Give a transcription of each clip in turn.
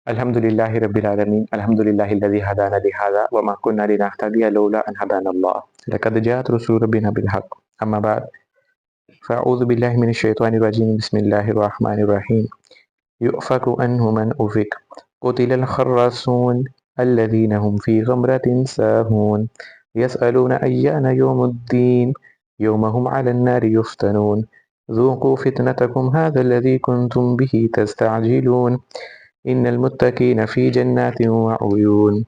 الحمد لله رب العالمين الحمد لله الذي هدانا لهذا وما كنا لنهتدي لولا أن هدانا الله لقد جاءت رسول ربنا بالحق أما بعد فأعوذ بالله من الشيطان الرجيم بسم الله الرحمن الرحيم يؤفك عنه من أفك قتل الخراصون الذين هم في غمرة ساهون يسألون أيان يوم الدين يوم هم على النار يفتنون ذوقوا فتنتكم هذا الذي كنتم به تستعجلون إن المتقين في جنات وعيون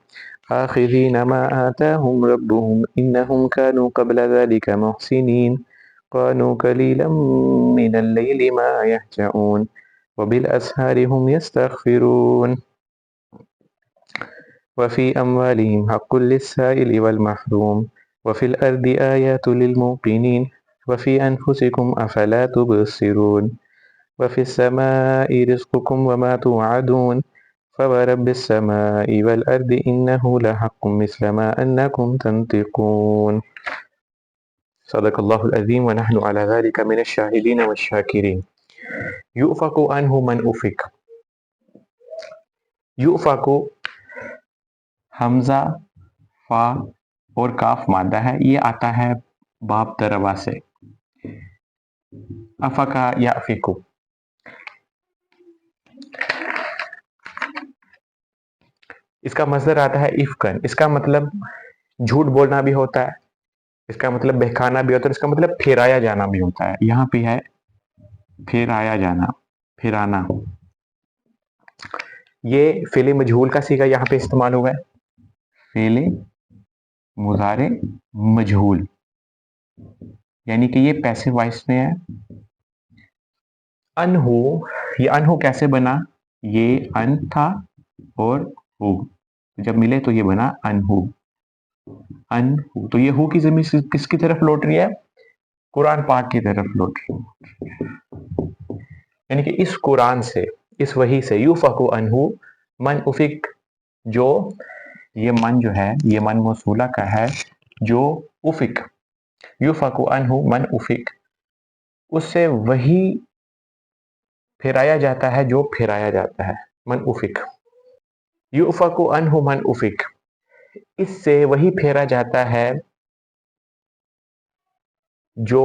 آخذين ما آتاهم ربهم إنهم كانوا قبل ذلك محسنين كانوا قليلا من الليل ما يهجعون وبالأسحار هم يستغفرون وفي أموالهم حق للسائل والمحروم وفي الأرض آيات للموقنين وفي أنفسكم أفلا تبصرون وفي السماء رزقكم وما توعدون فورب السماء والأرض إنه لحق مثل ما أنكم تنطقون صدق الله العظيم ونحن على ذلك من الشاهدين والشاكرين يؤفك عنه من أفك یؤفک حمزہ فا اور کاف مادہ ہے، یہ آتا ہے باب دربا سے افکا یا افکو. اس کا مصدر آتا ہے افکن، اس کا مطلب جھوٹ بولنا بھی ہوتا ہے، اس کا مطلب بہکانا بھی ہوتا ہے، اس کا مطلب پھیرایا جانا بھی ہوتا ہے. یہاں پہ ہے پھیرایا جانا، پھرانا. یہ فعل مجہول کا صیغہ یہاں پہ استعمال ہوا ہے، فعل مضارع مجہول، یعنی کہ یہ پیسو وائس میں ہے. انہو، یہ انہو کیسے بنا؟ یہ ان تھا اور ہو، جب ملے تو یہ بنا انہو. انہو تو یہ ہو کی ضمیر کس کی طرف لوٹ رہی ہے؟ قرآن پاک کی طرف لوٹ رہی ہے، یعنی کہ اس قرآن سے، اس وحی سے. یوفک انہو من افک، جو یہ من جو ہے یہ من موصولہ کا ہے، جو افک. یوفک انہو من افک، اس سے وہی پھیرایا جاتا ہے جو پھیرایا جاتا ہے. من افک یؤفک عنہ من افک، اس سے وہی پھیرا جاتا ہے جو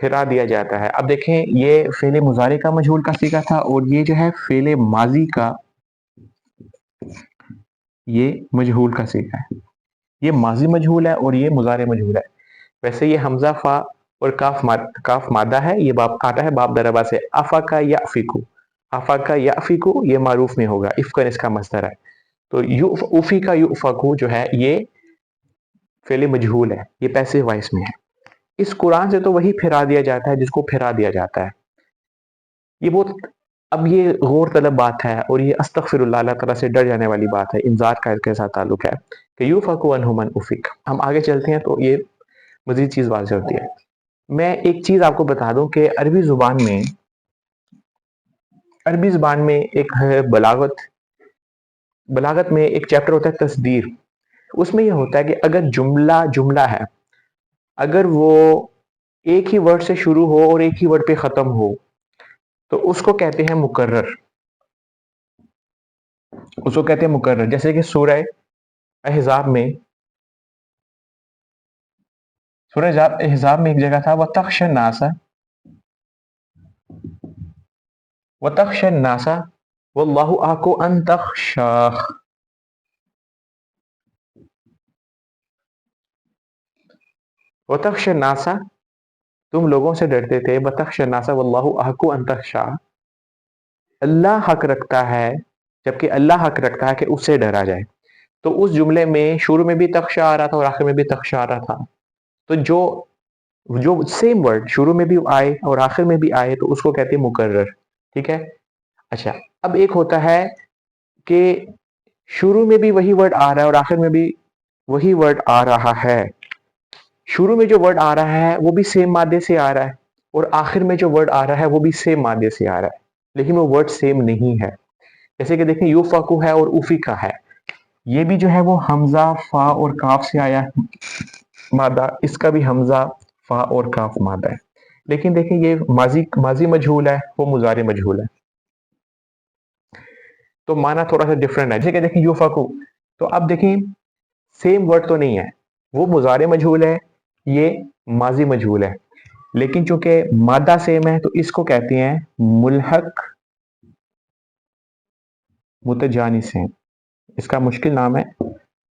پھرا دیا جاتا ہے. اب دیکھیں یہ فعل مضارع کا مجہول کا صیغہ تھا، اور یہ جو ہے فعل ماضی کا یہ مجہول کا صیغہ ہے. یہ ماضی مجہول ہے اور یہ مضارع مجہول ہے. ویسے یہ حمزہ فا اور کاف مادہ ہے، یہ باب آتا ہے باب دربا سے. افکا یافکو، افکا یافکو یہ معروف میں ہوگا، افکن اس کا مصدر ہے. تو افیکا یؤفکو جو ہے یہ فعل مجہول ہے، یہ پیسو وائس میں ہے. اس قرآن سے تو وہی پھرا دیا جاتا ہے جس کو پھرا دیا جاتا ہے. یہ بہت اب یہ غور طلب بات ہے، اور یہ استغفر اللہ، اللہ تعالیٰ سے ڈر جانے والی بات ہے. انذار کا اس کے ساتھ تعلق ہے کہ یؤفک عنہ من افک. ہم آگے چلتے ہیں تو یہ مزید چیز واضح ہوتی ہے. میں ایک چیز آپ کو بتا دوں کہ عربی زبان میں ایک ہے بلاغت میں ایک چیپٹر ہوتا ہے تصدیر. اس میں یہ ہوتا ہے کہ اگر جملہ ہے، اگر وہ ایک ہی ورڈ سے شروع ہو اور ایک ہی ورڈ پہ ختم ہو تو اس کو کہتے ہیں مکرر، اس کو کہتے ہیں مکرر. جیسے کہ سورہ احزاب میں ایک جگہ تھا وَتَخْشَى النَّاسَ وَاللَّهُ أَحَقُّ أَن تَخْشَاهُ. وَتَخْشَى النَّاسَ، تم لوگوں سے ڈرتے تھے. وَتَخْشَى النَّاسَ وَاللَّهُ أَحَقُّ أَن تَخْشَاهُ، اللہ حق رکھتا ہے، جبکہ اللہ حق رکھتا ہے کہ اس سے ڈرا جائے. تو اس جملے میں شروع میں بھی تخشا آ رہا تھا اور آخر میں بھی تخشا آ رہا تھا. تو جو سیم ورڈ شروع میں بھی آئے اور آخر میں بھی آئے تو اس کو کہتے ہیں مکرر. ٹھیک ہے. اچھا، اب ایک ہوتا ہے کہ شروع میں بھی وہی ورڈ آ رہا ہے اور آخر میں بھی وہی ورڈ آ رہا ہے. شروع میں جو ورڈ آ رہا ہے وہ بھی سیم مادے سے آ رہا ہے، اور آخر میں جو ورڈ آ رہا ہے وہ بھی سیم مادے سے آ رہا ہے، لیکن وہ ورڈ سیم نہیں ہے. جیسے کہ دیکھیں یوفکو ہے اور افیکا ہے، یہ بھی جو ہے وہ حمزہ فا اور کاف سے آیا مادہ، اس کا بھی حمزہ فا اور کاف مادہ ہے. لیکن دیکھیں یہ ماضی مجہول ہے، وہ مضارع مجہول ہے. تو माना थोड़ा सा डिफरेंट है। जैसे कि देखें यूफकू, तो अब देखें सेम वर्ड तो नहीं है, वो मुजारे मजहूल है, ये माजी मजहूल है, लेकिन चूंकि मादा सेम है तो इसको कहते हैं मुल्हक मुतजानिसैन। इसका मुश्किल नाम है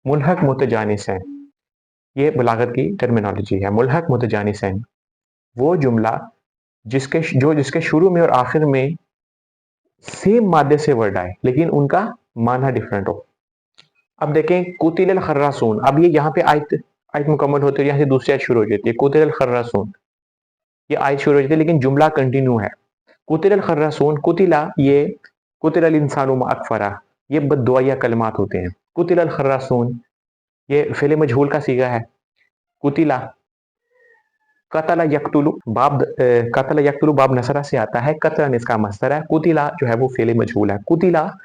मुल्हक मुतजानिसैन। ये बलागत की टर्मिनोलॉजी है। मुल्हक मुतजानिसैन वो जुमला जिसके शुरू में और आखिर में सेम मादे से वर्ड आए लेकिन उनका माना डिफरेंट हो। अब देखें कुतिल खर्रासून, अब ये यहाँ पे आयत आयत मुकम्मल होती है, यहाँ से दूसरी आयत शुरू हो जाती है। कुतिल खर्रासून, ये आयत शुरू हो जाती है लेकिन जुमला कंटिन्यू है। कुतिल खर्रासून, कुतिला ये कुतिल इंसानु मा अकफरा, ये बददुआया कलमात होते हैं। कुतिल खर्रासून ये फेले मजहूल का सीगा है। कुतिला कतला यक्तुलु बाब कतला यक्तुलु बाब नसरा से आता है, कतलन इसका मस्तर है, कुतिला जो है वो फेले मजहूल है। कुतिला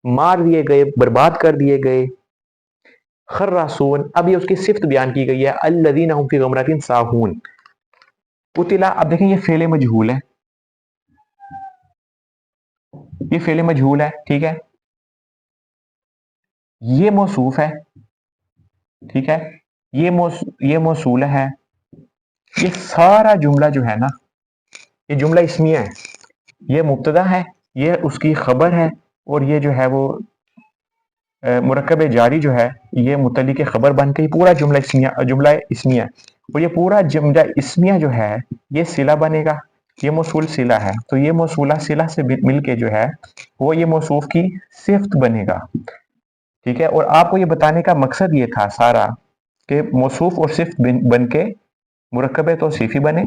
मार दिए गए, बर्बाद कर दिए गए। खर्रासून, अब ये उसकी सिफ्त बयान की गई है, अल्लज़ीना हुम फी गमरातिन साहून। कुतिला, अब देखें ये फेले मजहूल है, ये फेले मजहूल है, ठीक है, ये मौसूफ है, ठीक है, ये मौसूल है। ये सारा जुमला जो है ना, ये जुमला इस्मिया है, ये मुब्तदा है, ये उसकी खबर है, और ये जो है वो मुरक्कब जारी जो है ये मुतल्लिक़ खबर बन के पूरा जुमला इस्मिया, और ये पूरा जुमला इस्मिया जो है ये सिला बनेगा, ये मौसूल सिला है, तो ये मौसूला सिला से मिलके जो है वो ये मौसूफ की सिफ्त बनेगा, ठीक है। और आपको ये बताने का मकसद ये था सारा कि मौसूफ और सिफ्त बन के मुरक्कब तौसीफी बने,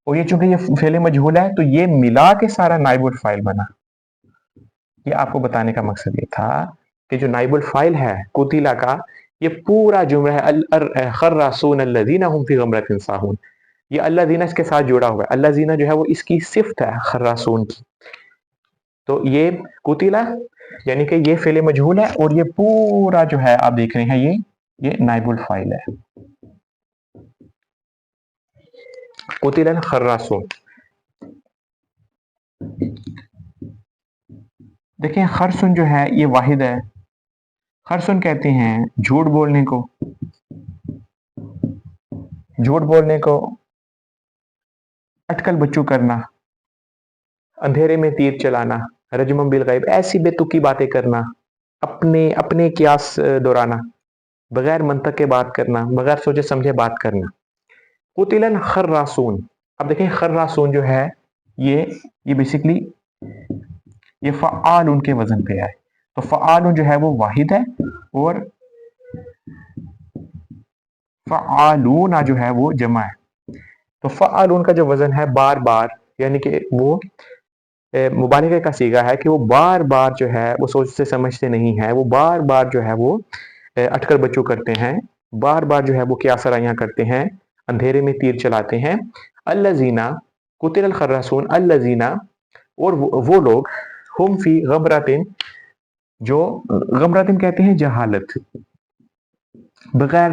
और ये चूंकि ये फेले मजहूल है तो ये मिला के सारा नाइबुल फाइल बना। ये आपको बताने का मकसद ये था कि जो नाइबुल फाइल है कुतिला का, ये पूरा जुमला है खर्रासून अल्लज़ीना हुम फी गमरतिन साहून, ये अल्लज़ीना इसके साथ जुड़ा हुआ है। अल्लज़ीना जो है वो इसकी सिफ्त है खर्रासून की। तो ये कुतिला यानी कि ये फेले मजहूल है, और ये पूरा जो है आप देख रहे हैं ये नाइबुल फाइल है। कुतिला खर्रासून, देखिए खरसुन जो है ये वाहिद है। खरसुन कहते हैं झूठ बोलने को, अटकल बच्चू करना, अंधेरे में तीर चलाना, रजमम बिल गैब, ऐसी बेतुकी बातें करना, अपने कियास दोहराना, बगैर मंतक के बात करना, बगैर सोचे समझे बात करना। कुतिलन खर्रासून, अब देखें खर्रासून जो है ये बेसिकली ये फ़आल उनके वजन पे है, तो फ़आल जो है वो वाहिद है, और फ़आलूना जो है वो जमा है। तो फ़आलून का जो वजन है बार बार, यानी कि वो मुबालिगे का सीगा है कि वो बार बार जो है वो सोचते समझते नहीं है, वो बार बार जो है वो अटकल बच्चों करते हैं, बार बार जो है वो क्या सराइयाँ करते हैं, अंधेरे में तीर चलाते हैं। अल्लज़ीना कुतिल खर्रासून, अल्लज़ीना और वो लोग, हुम फी गमरातिन, जो गमरातिन कहते हैं जहालत, बगैर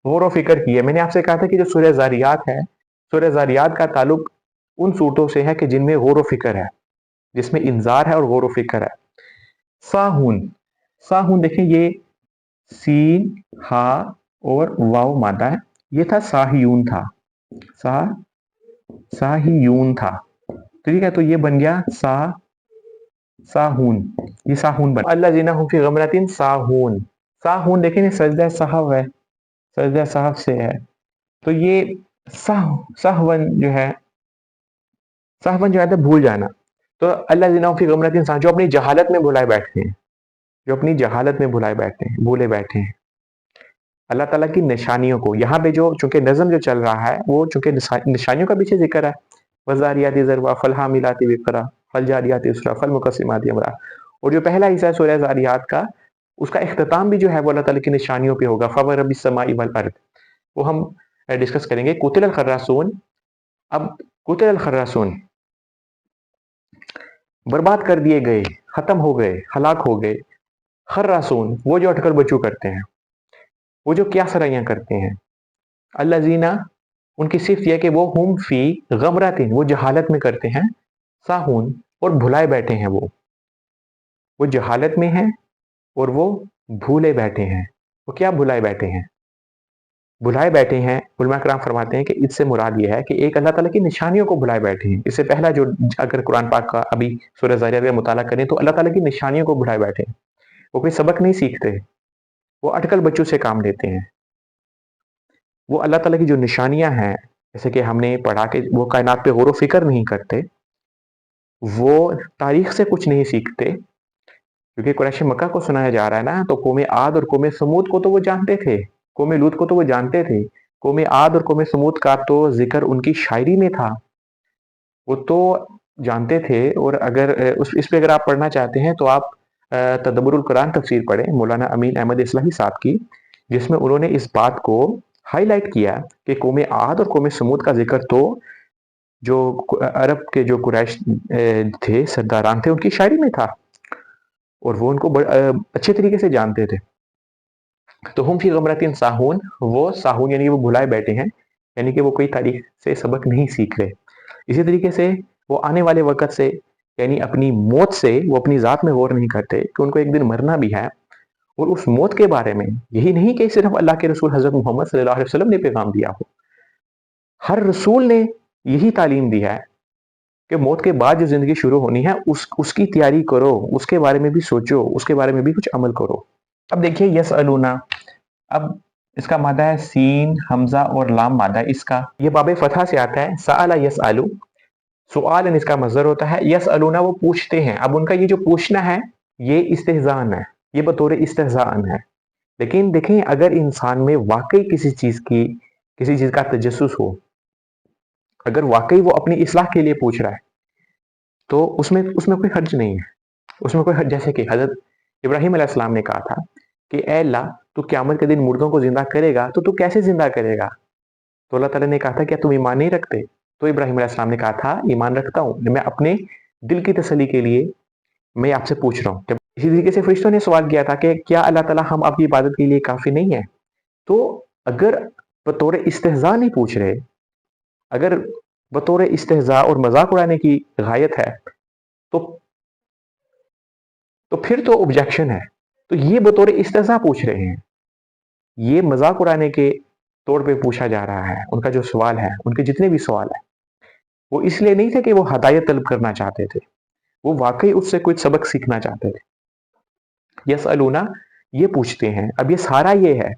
गौर फिक्र किए। मैंने आपसे कहा था कि जो सूरह ज़ारियात है, सूरह ज़ारियात का ताल्लुक उन सूरतों से है कि जिनमें गौर फिक्र है, जिसमें इंजार है और गौर फिक्र है। साहून, साहून देखें ये सीन हा और वाव मादा है, ये था साहियून था, साहियून था, ठीक है, तो ये बन गया साहून, ये साहून बन। अल्लज़ीना हुम फी गमरातिन साहून, साहून देखें सजदा सहव है, सजदा सहव से है, तो ये सहवन जो है तो भूल जाना। तो अल्लज़ीना हुम फी गमरातिन साहून, जो अपनी जहालत में भुलाए बैठते हैं, जो अपनी जहालत में भुलाए बैठे हैं, भूले बैठे हैं अल्लाह ताला की निशानियों को। यहाँ पे जो चूंकि नज़म जो चल रहा है वो चूंकि निशानियों का पीछे जिक्र है, वज़ारियाति ज़रवा, फलहामिलाति विक़रा, फलजारियाति युस्रा, फलमुक़स्सिमाति अमरा, और जो पहला हिस्सा है सूरह ज़ारियात का, उसका इख्तिताम भी जो है वो अल्लाह ताला की निशानियों पे होगा, फ़वरब्बिस समाई वल अर्द, वो हम डिस्कस करेंगे। कुतिल खर्रासून, अब कुतिल खर्रासून बर्बाद कर दिए गए, खत्म हो गए, हलाक हो गए। खर्रासून वो जो अटकल बच्चू करते हैं, वो जो क्या सराइयाँ करते हैं। अल्लज़ीना उनकी सिर्फ यह कि वो हुम फी गमरातिन, वो जहालत में करते हैं, साहून और भुलाए बैठे हैं वो। وہ जहालत में हैं और वो भूले बैठे हैं। वो क्या भुलाए बैठे हैं? भुलाए बैठे हैं, उलमा कराम फरमाते हैं कि इससे मुराद ये है कि एक अल्लाह ताला की निशानियों को भुलाए बैठे हैं। इससे पहला जो अगर कुरान पाक का अभी सूरह ज़ारियात का मुताला करें तो अल्लाह ताला की निशानियों को भुलाए बैठे हैं। वो कोई सबक नहीं सीखते, वो अटकल बच्चों से काम लेते हैं। वो अल्लाह ताला की जो निशानियाँ हैं, जैसे कि हमने पढ़ा कि वो कायनात पे गौर व फ़िक्र नहीं करते, वो तारीख से कुछ नहीं सीखते, क्योंकि कुरैश मक्का को सुनाया जा रहा है ना, तो कौम आद और कौम समूद को तो वो जानते थे, कौम लूत को तो वो जानते थे। कौम आद और कौम समूद का तो ज़िक्र उनकी शायरी में था, वो तो जानते थे। और अगर इस पे अगर आप पढ़ना चाहते हैं तो आप तदब्बुरुल कुरान तफसीर पढ़ें मौलाना अमीन अहमद इस्लाही साहब की, जिसमें उन्होंने इस बात को हाईलाइट किया कि कौम आद और कौम समूद का जिक्र तो जो अरब के जो कुरैश थे, सरदारान थे, उनकी शायरी में था और वो उनको अच्छे तरीके से जानते थे। तो हम फी गमरतिन साहून, वो साहून यानी वो भुलाए बैठे हैं, यानी कि वो कोई तारीख से सबक नहीं सीख रहे। इसी तरीके से वो आने वाले वक़्त से, यानी अपनी मौत से वो अपनी ज़ात में गौर नहीं करते कि उनको एक दिन मरना भी है। और उस मौत के बारे में यही नहीं कि सिर्फ अल्लाह के रसूल हज़रत मोहम्मद सल्लल्लाहु अलैहि वसल्लम ने पैगाम दिया हो, हर रसूल ने यही तालीम दी है कि मौत के बाद जो ज़िंदगी शुरू होनी है उसकी तैयारी करो, उसके बारे में भी सोचो, उसके बारे में भी कुछ अमल करो। अब देखिए यसअलूना, अब इसका मादा है सीन, हमजा और लाम मादा है इसका। ये बाबे फतहा से आता है, सअला यसअलू, सुआल इसका मज़दर होता है, यसअलूना वो पूछते हैं। अब उनका ये जो पूछना है ये इस्तेहज़ान है, ये बतौर इस्तेहज़ान है। लेकिन देखें अगर इंसान में वाकई किसी चीज़ का तजस्सुस हो, अगर वाकई वो अपनी इस्लाह के लिए पूछ रहा है तो उसमें उसमें कोई हर्ज नहीं है, उसमें कोई हर्ज। जैसे कि हज़रत इब्राहीम अलैहिस्सलाम ने कहा था कि ए अल्लाह, तू क़यामत के दिन मुर्दों को ज़िंदा करेगा तो तू कैसे ज़िंदा करेगा? तो अल्लाह ताला ने कहा था क्या तुम ईमान नहीं रखते? तो इब्राहीम अलैहिस्सलाम ने कहा था ईमान रखता हूँ, मैं अपने दिल की तसल्ली के लिए मैं आपसे पूछ रहा हूँ। जब इसी तरीके से फरिश्तों ने सवाल किया था कि क्या अल्लाह ताला हम आपकी इबादत के लिए काफ़ी नहीं है? तो अगर बतौर इस्तेहज़ा नहीं पूछ रहे, अगर बतौर इस्तेहज़ा और मज़ाक उड़ाने की गायत है, तो फिर तो ऑब्जेक्शन है। तो ये बतौर इस्तेहज़ा पूछ रहे हैं, ये मज़ाक उड़ाने के तौर पे पूछा जा रहा है। उनका जो सवाल है, उनके जितने भी सवाल हैं, वो इसलिए नहीं थे कि वो हदायत तलब करना चाहते थे, वो वाक़ई उससे कुछ सबक सीखना चाहते थे। यसअलूना, ये पूछते हैं। अब ये सारा ये है,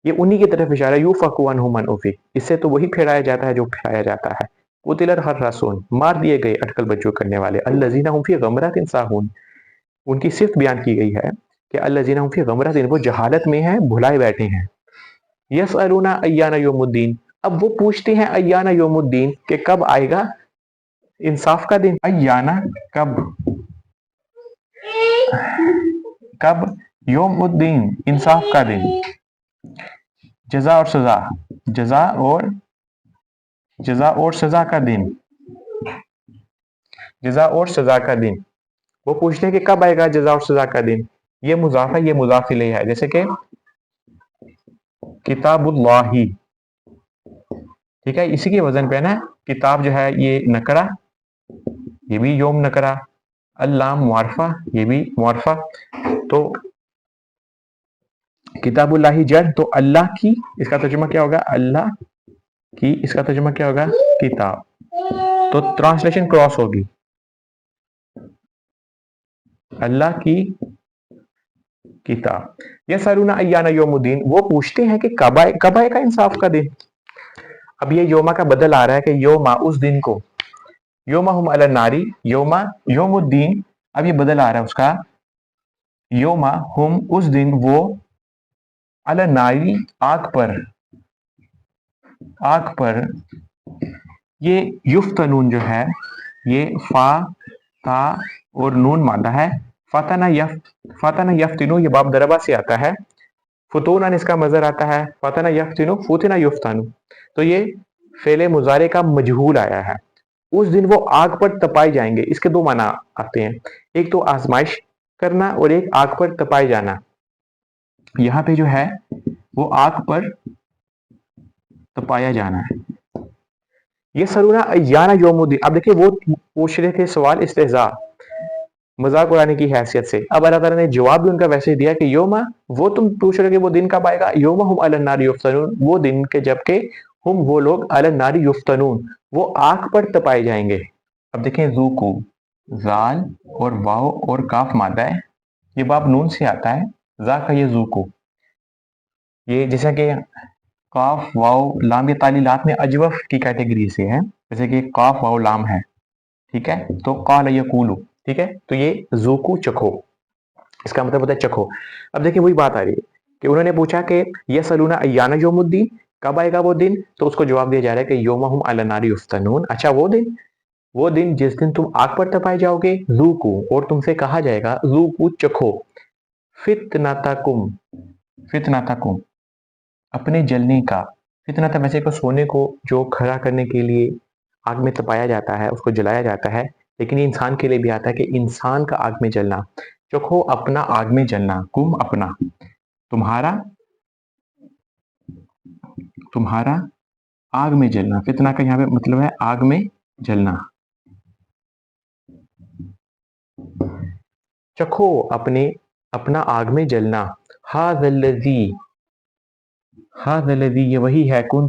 ये उन्हीं की तरफ इशारा, यूफ़कू अन्हु मन उफ़िक, इससे तो वही फेराया जाता है जो फेराया जाता है। कुतिलर हर्रासून, मार दिए गए अटकल बच्चों करने वाले, अल्लज़ीना हुम फ़ी गमरातिन साहून, उनकी सिफ़त बयान की गई है कि अल्लज़ीना हुम फ़ी गमरातिन, वो जहालत में हैं, भुलाए बैठे हैं। यसअलूना अय्याना यौमुद्दीन, अब वो पूछते हैं अय्याना यौमुद्दीन कि कब आएगा इंसाफ का दिन। अय्याना कब, कब, यौमुद्दीन इंसाफ का दिन, जज़ा और सज़ा, जज़ा और सज़ा का दिन, जज़ा और सज़ा का दिन। वो पूछते हैं कि कब आएगा जज़ा और सज़ा का दिन। ये मुज़ाफ़ है, ये मुज़ाफ़ इलैहि है। जैसे कि किताबुल्लाही, ठीक है, इसी के वजन पे है ना। किताब जो है ये नकरा, ये भी योम नकरा, अल्लाम मुआरफा, ये भी मुआरफा। तो किताबुल्लाही जड़, तो अल्लाह की, इसका तर्जुमा क्या होगा? अल्लाह की, इसका तर्जुमा क्या होगा? किताब। तो ट्रांसलेशन क्रॉस होगी, अल्लाह की किताब। यसअलूना अय्याना यौमुद्दीन, वो पूछते हैं कि कब आएगा इंसाफ का दिन। अब ये योमा का बदल आ रहा है कि योमा, उस दिन को, योमा हुम अला नारी, योमा यौमुद्दीन, अब ये बदल आ रहा है उसका, योमा हुम, उस दिन वो, अला नारी, आग पर, आग पर। ये युफ्तनून जो है, ये फा, ता और नून मादा है। फातना यफ्तिनु, ये बाब दरबा से आता है। फुतूनन इसका मज़र आता है, फातना यफ्तिनु, फुतना युफ्तानु। तो ये फेले मुजारे का मजहूल आया है। उस दिन वो आग पर तपाए जाएंगे, इसके दो माना आते हैं, एक तो आजमाइश करना और एक आग पर तपाए जाना। यहाँ पे जो है वो आग पर तपाया जाना है। ये सरूना अय्याना यौमुद्दीन, अब देखिए वो पूछ रहे थे सवाल इस्तेज़ा, मजाक उड़ाने की हैसियत से। अब अल्लाह ताला ने जवाब भी उनका वैसे दिया कि योमा, वो तुम पूछ रहे हो कि वो दिन कब आएगा, योमा हम अलन नारी युफ्तनून, वो दिन के जबकि हम वो लोग अलन नारी युफ्तनून, वो आग पर तपाए जाएंगे। अब देखें ज़ूकू, जाल और वाव और काफ मादा है, ये बाब नून से आता है, जा का ये ज़ूकू, ये जैसा कि काफ वाव लाम, ये तालीलात में अजवफ की कैटेगरी से है, जैसे कि काफ वाव लाम है, ठीक है। तो काल यकूलू, ठीक है, तो ये ज़ूकू चखो, इसका मतलब होता है चखो। अब देखिए वही बात आ रही है कि उन्होंने पूछा कि यसअलूना अय्याना यौमुद्दीन, कब आएगा वो दिन, तो उसको जवाब दिया जा रहा है कि यौमहुम अला नारी युफ्तनून, अच्छा वो दिन जिस दिन तुम आग पर तपाए जाओगे, ज़ूकू, और तुमसे कहा जाएगा ज़ूकू चखो, फितनातकुम, फितनातकुम, अपने जलने का। फितना वैसे को सोने को जो खड़ा करने के लिए आग में तपाया जाता है, उसको जलाया जाता है, लेकिन ये इंसान के लिए भी आता है कि इंसान का आग में जलना। चखो अपना आग में जलना, कुम अपना, तुम्हारा, तुम्हारा आग में जलना। फितना का यहाँ पे मतलब है आग में जलना। चखो अपने, अपना आग में जलना। हाज़ल्लज़ी, हाज़ल्लज़ी ये वही है, कुन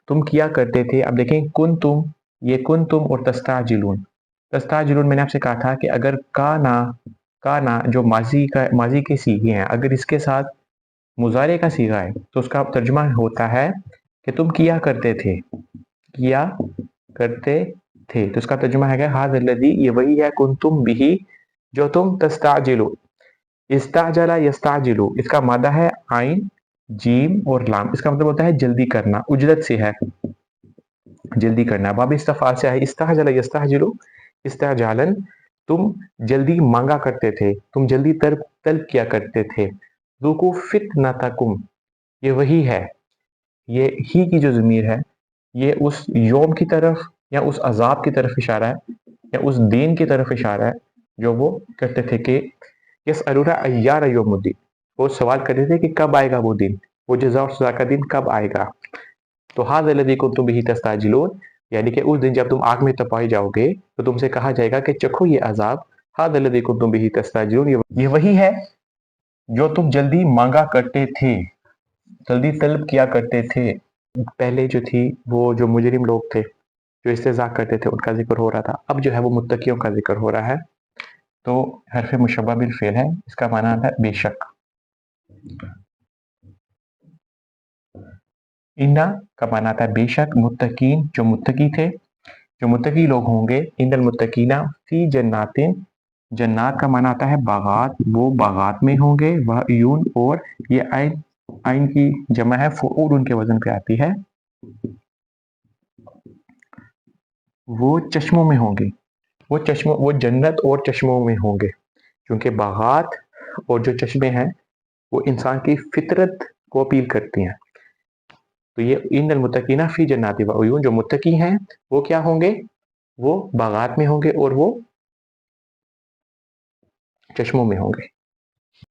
तुम किया करते थे। अब देखें कुन तुम, ये कुन तुम और तस्ताजिलून, तस्ताजिलून मैंने आपसे कहा था कि अगर काना जो माजी के सीगे हैं, अगर इसके साथ मुजारे का सीगा है तो उसका तर्जुमा होता है कि तुम किया करते थे, किया करते थे, तो इसका तर्जुमा है हाज़ल्लज़ी ये वही है, कुन तुम बिही जो तुम तस्ताजिलू, इस्ताजला यस्ताजिलू, इसका मादा है आइन जीम और लाम, इसका मतलब होता है जल्दी करना, उजरत से है, जल्दी करना। बाब इस्तफाल से है, इस्ताजला यस्ताजिलू, इस्ताजालन, तुम जल्दी मांगा करते थे, तुम जल्दी तलब किया करते थे। ज़ूकू फितनतकुम ये वही है, ये ही की जो ज़मीर है ये उस यौम की तरफ या उस अजाब की तरफ इशारा है, या उस दिन की तरफ इशारा है जो वो कहते थे कि यसअलूना अय्याना यौमुद्दीन, वो सवाल करते थे कि कब आएगा वो दिन, वो जज़ा और सज़ा का दिन कब आएगा। तो हाज़ल्लज़ी कुंतुम बिही तस्ताजिलून, यानी कि उस दिन जब तुम आग में तपाए जाओगे तो तुमसे कहा जाएगा कि चखो ये अजाब, हाज़ल्लज़ी कुंतुम बिही तस्ताजिलून, ये वही है जो तुम जल्दी मांगा करते थे, जल्दी तलब किया करते थे। पहले जो थी वो जो मुजरिम लोग थे जो इस्तेज़ा करते थे उनका जिक्र हो रहा था, अब जो है वो मुत्तकियों का जिक्र हो रहा है। तो हरफ मुशब्बह बिल फ़िल है, इसका माना आता है बेशक। इन्ना का माना आता है बेशक, मुत्तकीन जो मुत्तकी थे, जो मुत्तकी लोग होंगे, इन्नल मुत्तकीना फी जन्नातिन, जन्नात का माना आता है बागात, वो बागात में होंगे, वह यून, और ये आइन, आइन की जमा है फूल, उनके वजन पे आती है, वो चश्मों में होंगे, वो चश्मों, वो जन्नत और चश्मों में होंगे, क्योंकि बागात और जो चश्मे हैं वो इंसान की फितरत को अपील करती हैं। तो ये इन्नल मुत्तकीना फी जन्नाति व उयून, जो मुत्तकी हैं वो क्या होंगे, वो बागात में होंगे और वो चश्मों में होंगे।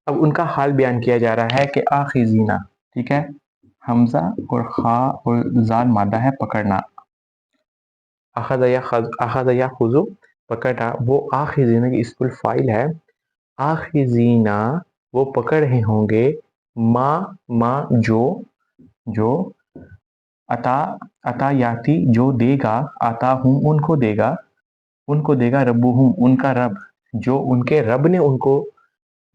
अब उनका हाल बयान किया जा रहा है कि आखिजीना, ठीक है, हमजा और खा और जान मादा है पकड़ना, अखज़ या खुज़ु पकड़ना, वो आखिजीना की इस्मुल फ़ाइल है। आखिजीना वो पकड़ रहे होंगे, मा जो अता अता याती जो देगा, आता हूँ उनको देगा रब्बुहुम उनका रब, जो उनके रब ने उनको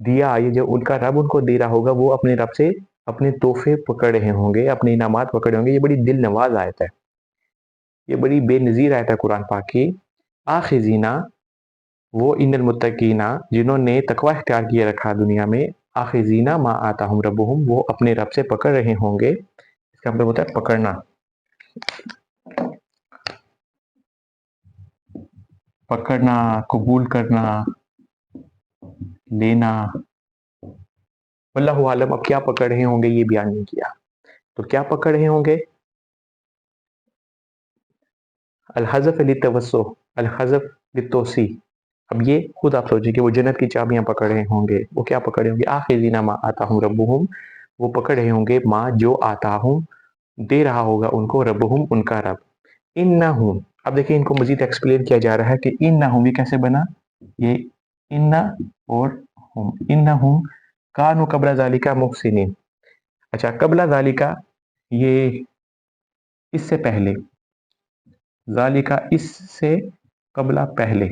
दिया, ये जो उनका रब उनको दे रहा होगा वो अपने रब से अपने तोहफे पकड़ रहे होंगे, अपने इनामात पकड़े होंगे। ये बड़ी दिल नवाज आयत है, ये बड़ी बेनज़ीर आयत है कुरान पाक की। आखिजीना वो इन्नल मुत्तकीना जिन्होंने तकवा इख्तियार किए रखा दुनिया में, आखिजीना मा आताहुम रब्बुहुम वो अपने रब से पकड़ रहे होंगे, इसका मतलब होता है पकड़ना, पकड़ना, कबूल करना, लेना। वल्लाहु आलम, अब क्या पकड़ रहे होंगे ये बयान नहीं किया, तो क्या पकड़ रहे होंगे, अल हज़फ लितवस्सु, अल हज़फ लितोसी। अब ये खुद आप सोचिए कि वो जन्नत की चाबियां पकड़ रहे होंगे, वो क्या पकड़ रहे होंगे, आखिरीना मा आताहुम रब्बुहुम, वो पकड़ रहे होंगे माँ जो आताहुम दे रहा होगा उनको, रब्बुहुम उनका रब, इन्नहुम। अब देखिए इनको मजीद एक्सप्लेन किया जा रहा है कि इन्नहुम ये कैसे बना, ये इन्ना और हुम, इन्नहुम कानू कबला ज़ालिका मुहसिनीन। अच्छा, कबला ज़ालिका ये इससे पहले, ज़ालिका इससे, कबला पहले,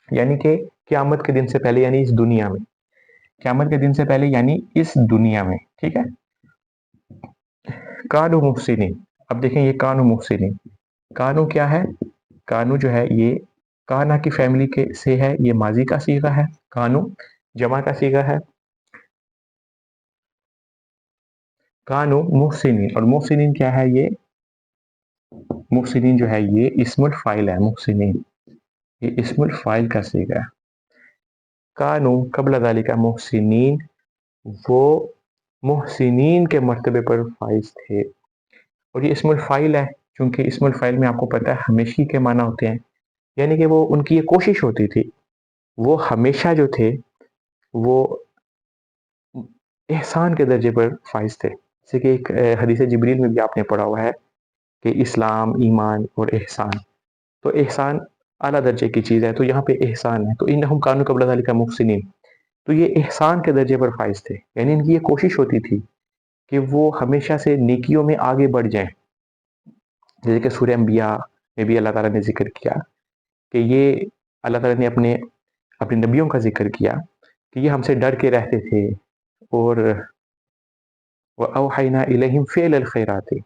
यानी कि क़यामत के दिन से पहले, यानी इस दुनिया में, क़यामत के दिन से पहले यानी इस दुनिया में, ठीक है। कानू मुहसिनीन, अब देखें ये कानू मुहसिनीन, कानू क्या है, कानू जो है ये काना की फैमिली के से है, ये माजी का सीगा है, कानू जमा का सीगा है, कानू मुहसिनीन, और मुहसिनीन क्या है, ये मुहसिनीन जो है ये इस्मुल फाइल है, मुहसिनीन ये इस्मुल फाइल का सीगा है। कानू कबला ज़ालिका मुहसिनीन, वो मुहसिनीन के मर्तबे पर फाइज थे, और ये इस्मुल फाइल है, क्योंकि इस्मुल फाइल में आपको पता है हमेशा के माना होते हैं, यानी कि वो उनकी ये कोशिश होती थी, वो हमेशा जो थे वो एहसान के दर्जे पर फाइज थे। जैसे कि एक हदीस जिब्रील में भी आपने पढ़ा हुआ है कि इस्लाम, ईमान और एहसान, तो एहसान आला दर्जे की चीज़ है, तो यहाँ पे एहसान है, तो इन्नहुम कानू क़ब्ला ज़ालिका मुहसिनीन, तो ये एहसान के दर्जे पर फाइज थे, यानी इनकी ये कोशिश होती थी कि वो हमेशा से नेकियों में आगे बढ़ जाएं। जैसे कि सूरह अंबिया में भी अल्लाह ताला ने जिक्र किया कि ये अल्लाह ताला ने अपने अपने नबियों का जिक्र किया कि ये हमसे डर के रहते थे, और औहैना इलैहिम फ़िअलल खैराति,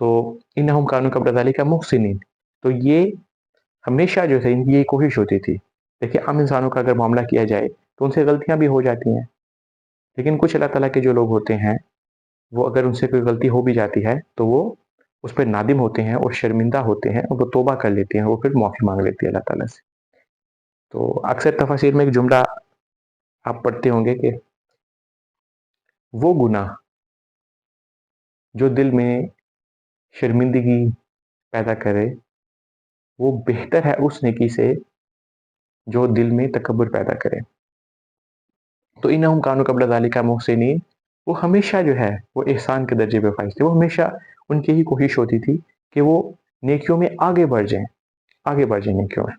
तो इन्नहुम कानू क़ब्ला ज़ालिका मुहसिनीन, तो ये हमेशा जो है इनकी ये कोशिश होती थी। देखिए आम इंसानों का अगर मामला किया जाए तो उनसे गलतियां भी हो जाती हैं, लेकिन कुछ अल्लाह ताला के जो लोग होते हैं, वो अगर उनसे कोई गलती हो भी जाती है तो वो उस पर नादिम होते हैं और शर्मिंदा होते हैं, और वो तौबा कर लेते हैं, वो फिर माफ़ी मांग लेते हैं अल्लाह ताला से। तो अक्सर तफसीर में एक जुमला आप पढ़ते होंगे कि वो गुनाह जो दिल में शर्मिंदगी पैदा करे, वो बेहतर है उस नेकी से जो दिल में तकब्बुर पैदा करे। तो इन्नहुम कानू क़ब्ला ज़ालिका मुहसिनीन, वो हमेशा जो है वो एहसान के दर्जे पे फाइज थे, वो हमेशा उनकी ही कोशिश होती थी कि वो नेकियों में आगे बढ़ जाएं, आगे बढ़ जाएं नेकियों में।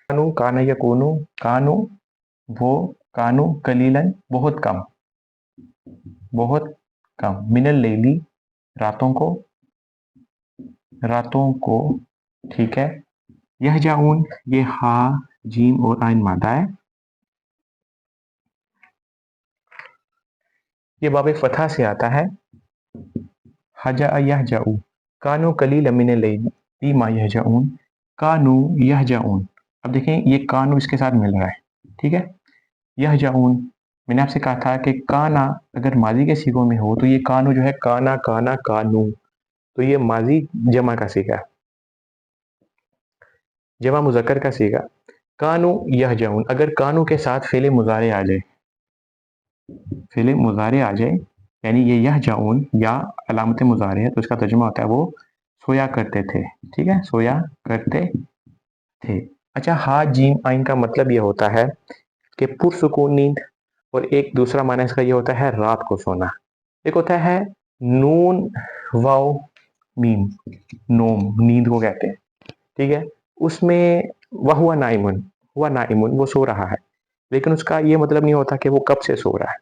कानू काना यकूनू, कानू वो, कानू कलीलन बहुत कम, बहुत कम, मिनल लैली रातों को, रातों को, ठीक है। यह जाऊन, ये हा जीम और आइन मादा है, ये बाब फतह से आता है, हजा यह जाऊ, कानू कलील मिन लैली मा यह जाऊन, कानू यह जाऊन, अब देखें ये कानू इसके साथ मिल रहा है, ठीक है। यह जाऊन, मैंने आपसे कहा था कि काना अगर माजी के सीगों में हो तो ये कानू जो है काना काना कानू, तो ये माजी जमा का सीगा, जमा मुजक्कर का सीगा। कानू यह जाऊन, अगर कानू के साथ फेले मुजारे आ जाए, फेले मुजारे आ जाए, यानी ये यह जाऊन या अलामत मुजारे है, तो इसका तर्जुमा होता है वो सोया करते थे, ठीक है, सोया करते थे। अच्छा, हा जीम आइन का मतलब ये होता है कि पुरसुकून नींद, और एक दूसरा माना इसका ये होता है रात को सोना। एक होता है नून वाओ मीम, नोम नींद को कहते हैं, ठीक है, उसमें वह हुआ नाइमुन वो सो रहा है, लेकिन उसका ये मतलब नहीं होता कि वो कब से सो रहा है,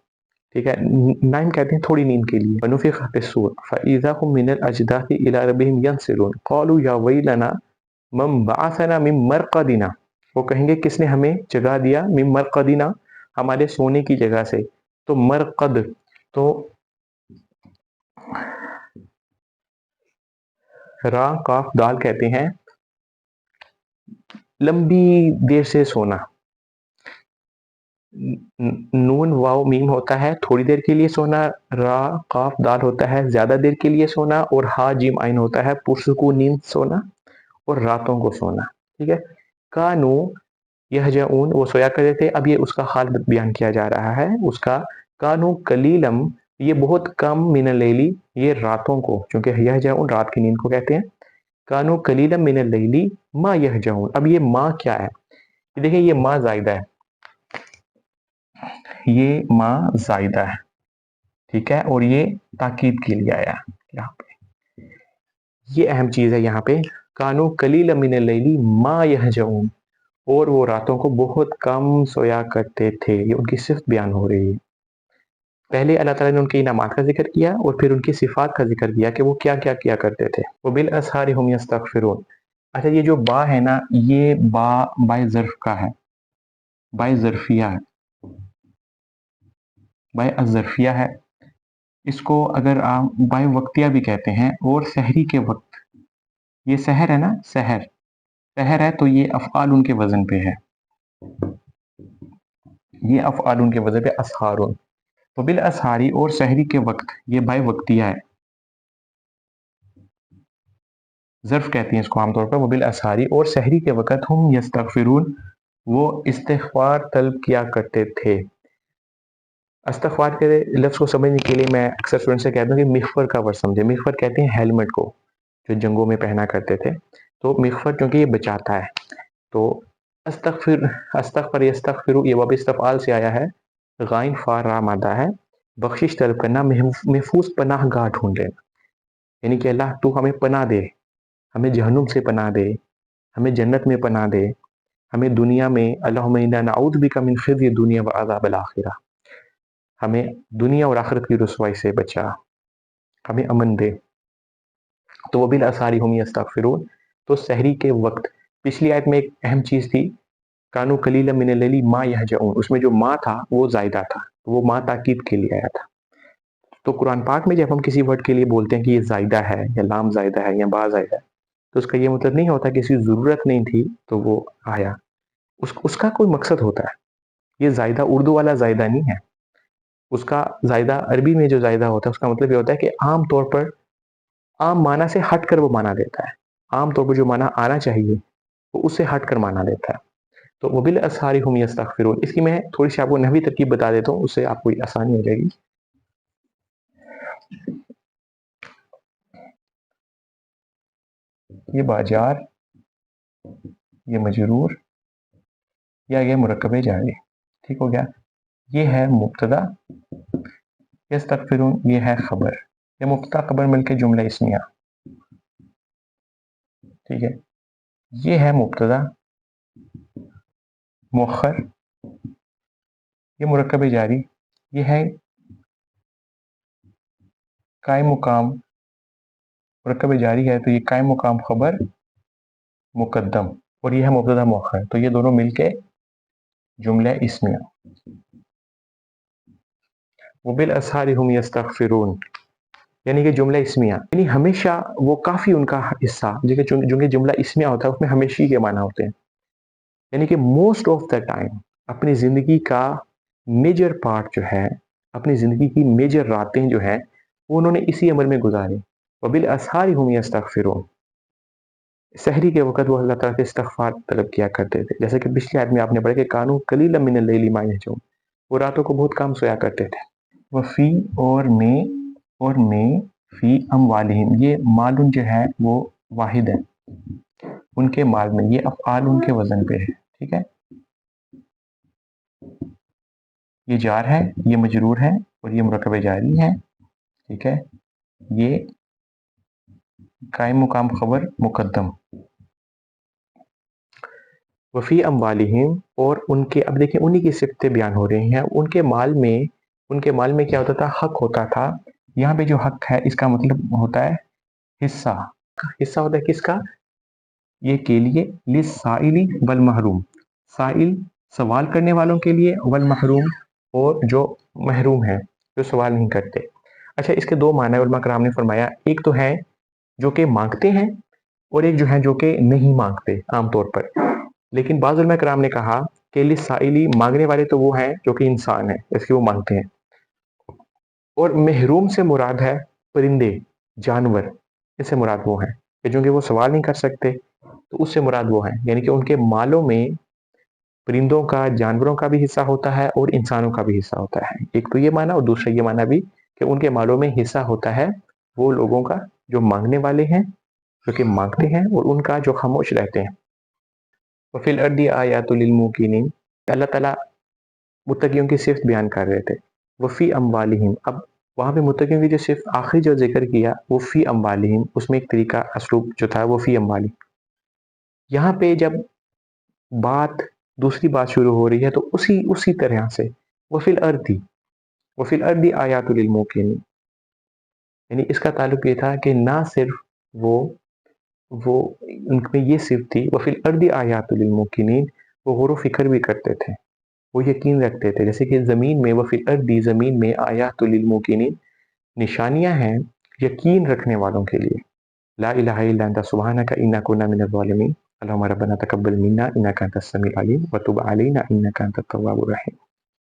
ठीक है। नाइम कहते हैं थोड़ी नींद के लिए। वनुफिख फिस्सूर फइज़ा हुम मिनल अजदाथि इला रब्बिहिम यंसिलून क़ालू या वैलना मम बअसना मिन मरक़दिना, वो कहेंगे किसने हमें जगा दिया, मिन मरक़दिना हमारे सोने की जगह से। तो मरक़द, तो रा काफ दाल कहते हैं लंबी देर से सोना, नून वाव मीम होता है थोड़ी देर के लिए सोना, रा काफ दाल होता है ज्यादा देर के लिए सोना, और हा जिम आइन होता है पुरसुकून नींद सोना और रातों को सोना, ठीक है। कानू यह जऊन, वो सोया करते थे, अब ये उसका हाल बयान किया जा रहा है उसका। कानू कलीलम, ये बहुत कम, मिन लैली, ये रातों को, क्योंकि यह जऊन रात की नींद को कहते हैं। कानू कलीलम मिन लैली मा यह जऊन, अब ये माँ क्या है, देखिए ये माँ जायदा है, ये माँ जायदा है, ठीक है, और ये ताकीद के लिए आया यहाँ पे, ये अहम चीज है यहाँ पे। कानू कलील मिन लैली मा यहजऊन, اور وہ راتوں کو بہت کم سویا کرتے تھے. یہ ان کی صفت بیان ہو رہی ہے. پہلے اللہ تعالیٰ نے ان کے انعامات کا ذکر کیا اور پھر ان کی صفات کا ذکر کیا کہ وہ کیا کیا کیا کرتے تھے. وبالاسحار هم یستغفرون. اچھا یہ جو با ہے نا، یہ بائے ظرف کا ہے، بائے ظرفیہ ہے، بائے الظرفیہ ہے. اس کو اگر آپ بائے وقتیہ بھی کہتے ہیں. اور سحری کے وقت، یہ سحر ہے نا، سحر ہے تو یہ افعال ان کے وزن پہ ہے، یہ افعال ان کے وزن پہ اسحارون. وبالاسحاری اور سحری کے وقت، یہ بائے وقتیہ ہے، ظرف کہتے ہیں اس کو عام طور پر. وبالاسحاری اور سحری کے وقت ہم یستغفرون، وہ استغفار طلب کیا کرتے تھے. استغفار کے لفظ کو سمجھنے کے لیے میں اکثر اسٹوڈنٹ سے کہتا ہوں کہ مغفر کا ورڈ سمجھے. مغفر کہتے ہیں ہیلمٹ کو، جو جنگوں میں پہنا کرتے تھے. تو مغفر کیونکہ یہ بچاتا ہے. تو استغفر یستغفر، یہ واب استفعال سے آیا ہے. غائن فار را مادہ ہے. بخشش طلب کرنا، محفوظ پناہ گاہ ڈھونڈ لینا. یعنی کہ اللہ تو ہمیں پناہ دے، ہمیں جہنم سے پناہ دے، ہمیں جنت میں پناہ دے، ہمیں دنیا میں اللہم انا نعوذ بک من خزی الدنیا وعذاب الآخرہ، ہمیں دنیا اور آخرت کی رسوائی سے بچا، ہمیں امن دے. تو وبالاسحار هم یستغفرون. تو سحری کے وقت، پچھلی آیت میں ایک اہم چیز تھی، کانوا قلیلا من اللیل ما یہجعون، اس میں جو ما تھا وہ زائدہ تھا، وہ ما تاکید کے لیے آیا تھا. تو قرآن پاک میں جب ہم کسی ورڈ کے لیے بولتے ہیں کہ یہ زائدہ ہے یا لام زائدہ ہے یا با زائدہ ہے، تو اس کا یہ مطلب نہیں ہوتا کہ کسی ضرورت نہیں تھی تو وہ آیا. اس کا کوئی مقصد ہوتا ہے. یہ زائدہ اردو والا زائدہ نہیں ہے. اس کا زائدہ عربی میں جو زائدہ ہوتا ہے اس کا مطلب یہ ہوتا ہے کہ عام طور پر عام معنی سے ہٹ کر وہ معنی دیتا ہے. عام طور پر جو معنی آنا چاہیے وہ اس سے ہٹ کر معنی دیتا ہے. تو وبالاسحار هم یستغفرون، اس کی میں تھوڑی سی آپ کو نحوی ترکیب بتا دیتا ہوں، اس سے آپ کو آسانی ہو جائے گی. یہ باجار، یہ مجرور، یا یہ مرکب جاری. ٹھیک ہو گیا. یہ ہے مبتدا، یستغفرون یہ ہے خبر. یہ مبتدا خبر مل کے جملہ اسمیہ. ٹھیک ہے. یہ ہے مبتدا مؤخر، یہ مرکب جاری. یہ ہے قائم مقام، مرکب جاری ہے تو یہ قائم مقام خبر مقدم، اور یہ ہے مبتدا مؤخر. تو یہ دونوں مل کے جملہ اسمیہ. وبالاسحار هم یستغفرون یعنی کہ جملہ اسمیہ، یعنی ہمیشہ وہ کافی ان کا حصہ، جو کہ جملہ اسمیہ ہوتا ہے اس میں ہمیشہ کے معنی ہوتے ہیں. یعنی کہ موسٹ آف دا ٹائم اپنی زندگی کا میجر پارٹ جو ہے، اپنی زندگی کی میجر راتیں جو ہیں وہ انہوں نے اسی عمل میں گزاری. وبالاسحار هم یستغفرون، سحری کے وقت وہ اللہ تعالیٰ سے استغفار طلب کیا کرتے تھے. جیسے کہ پچھلی آیت میں آپ نے پڑھا کہ کانوا قلیلا من اللیل ما یہجعون، وہ راتوں کو بہت کم سویا کرتے تھے. وفی اور میں فی اموالہم، یہ مالن جو ہے وہ واحد ہے، ان کے مال میں. یہ افعال ان کے وزن پہ ہے. ٹھیک ہے. یہ جار ہے، یہ مجرور ہے، اور یہ مرکب جاری ہے. ٹھیک ہے. یہ قائم مقام خبر مقدم. وفی اموالہم، اور ان کے، اب دیکھیں انہی کی صفتیں بیان ہو رہی ہیں. ان کے مال میں کیا ہوتا تھا؟ حق ہوتا تھا. یہاں پہ جو حق ہے اس کا مطلب ہوتا ہے حصہ. حصہ ہوتا ہے کس کا؟ یہ کے لیے، للسائل والمحروم، سائل سوال کرنے والوں کے لیے، والمحروم اور جو محروم ہیں، جو سوال نہیں کرتے. اچھا اس کے دو معنی علماء کرام نے فرمایا. ایک تو ہے جو کہ مانگتے ہیں، اور ایک جو ہے جو کہ نہیں مانگتے عام طور پر. لیکن بعض علماء کرام نے کہا کہ للسائلی، مانگنے والے تو وہ ہیں جو کہ انسان ہیں، اس لیے وہ مانگتے ہیں. اور محروم سے مراد ہے پرندے، جانور. اس سے مراد وہ ہیں کہ جو کہ وہ سوال نہیں کر سکتے، تو اس سے مراد وہ ہیں. یعنی کہ ان کے مالوں میں پرندوں کا، جانوروں کا بھی حصہ ہوتا ہے اور انسانوں کا بھی حصہ ہوتا ہے. ایک تو یہ معنی، اور دوسرا یہ معنی بھی کہ ان کے مالوں میں حصہ ہوتا ہے وہ لوگوں کا جو مانگنے والے ہیں، جو کہ مانگتے ہیں، اور ان کا جو خاموش رہتے ہیں. وفی الارض آیات للموقنین، اللہ تعالیٰ متقیوں کی صفت بیان کر رہے تھے. وفی اموالہم، اب وہاں پہ متقیوں کی جو صفت آخری جو ذکر کیا وہ فی اموالہم، اس میں ایک طریقہ اسلوب جو تھا وہ فی اموالہم. یہاں پہ جب بات دوسری بات شروع ہو رہی ہے تو اسی طرح سے وفی الارض وفی الارض آیات للموقنین، یعنی اس کا تعلق یہ تھا کہ نہ صرف وہ ان میں یہ صرف تھی وفی الارض آیات للموقنین، وہ غور و فکر بھی کرتے تھے، وہ یقین رکھتے تھے، جیسے کہ زمین میں وفی الارض زمین میں آیات للموقنین نشانیاں ہیں یقین رکھنے والوں کے لیے۔ لا الہ الا انت سبحانک انا کنا من الظالمین، اللہم ربنا تقبل منا انک انت السمیع العلیم وتب علینا انک انت التواب الرحیم۔